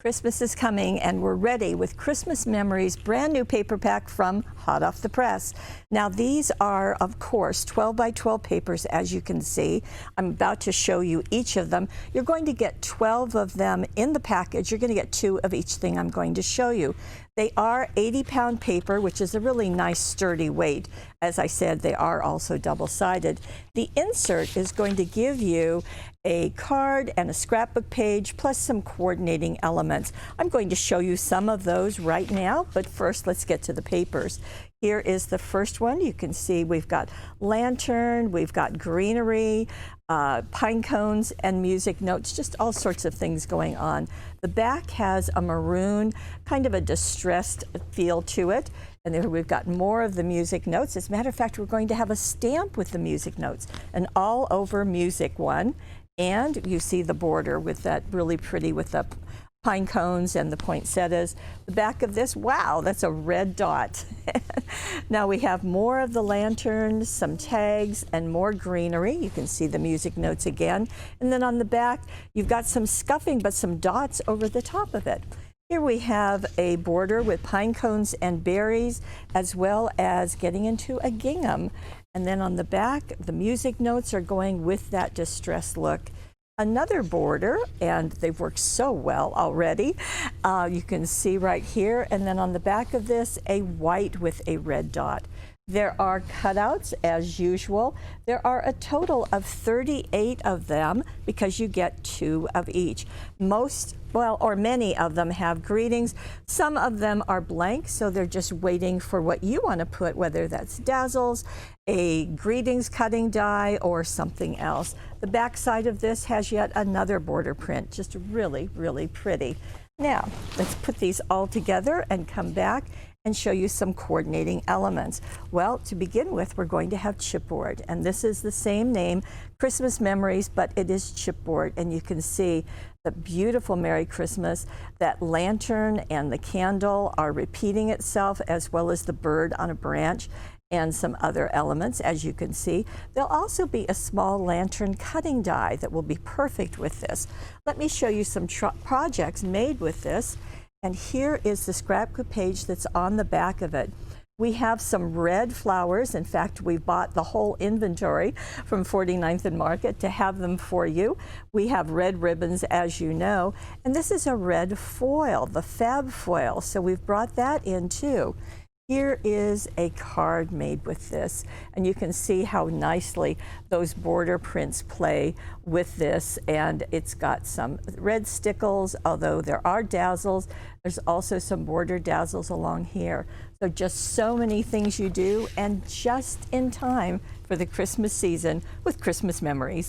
Christmas is coming and we're ready with Christmas Memories, brand new paper pack from hot off the press. Now these are, of course, 12 by 12 papers, as you can see. I'm about to show you each of them. You're going to get 12 of them in the package. You're going to get 2 of each thing I'm going to show you. They are 80-pound paper, which is a really nice sturdy weight. As I said, they are also double-sided. The insert is going to give you a card and a scrapbook page plus some coordinating elements. I'm going to show you some of those right now, but first let's get to the papers. Here is the first one. You can see we've got lantern, we've got greenery, pine cones and music notes, just all sorts of things going on. The back has a maroon, kind of a distressed feel to it. And there we've got more of the music notes. As a matter of fact, we're going to have a stamp with the music notes, an all over music one. And you see the border with that really pretty with the pine cones and the poinsettias. The back of this, wow, that's a red dot. Now we have more of the lanterns, some tags, and more greenery. You can see the music notes again. And then on the back, you've got some scuffing, but some dots over the top of it. Here we have a border with pine cones and berries, as well as getting into a gingham. And then on the back, the music notes are going with that distressed look. Another border, and they've worked so well already. You can see right here, and then on the back of this, a white with a red dot. There are cutouts as usual. There are a total of 38 of them because you get 2 of each. Most, well, or many of them have greetings. Some of them are blank, so they're just waiting for what you want to put, whether that's dazzles, a greetings cutting die, or something else. The back side of this has yet another border print, just really, really pretty. Now, let's put these all together and come back and show you some coordinating elements. Well, to begin with, we're going to have chipboard, and this is the same name, Christmas Memories, but it is chipboard, and you can see the beautiful Merry Christmas. That lantern and the candle are repeating itself, as well as the bird on a branch and some other elements, as you can see. There'll also be a small lantern cutting die that will be perfect with this. Let me show you some projects made with this. And here is the scrapbook page that's on the back of it. We have some red flowers. In fact, we bought the whole inventory from 49th and Market to have them for you. We have red ribbons, as you know, and this is a red foil, the fab foil, so we've brought that in too. Here is a card made with this, and you can see how nicely those border prints play with this, and it's got some red stickles, although there are dazzles. There's also some border dazzles along here. So just so many things you do, and just in time for the Christmas season with Christmas Memories.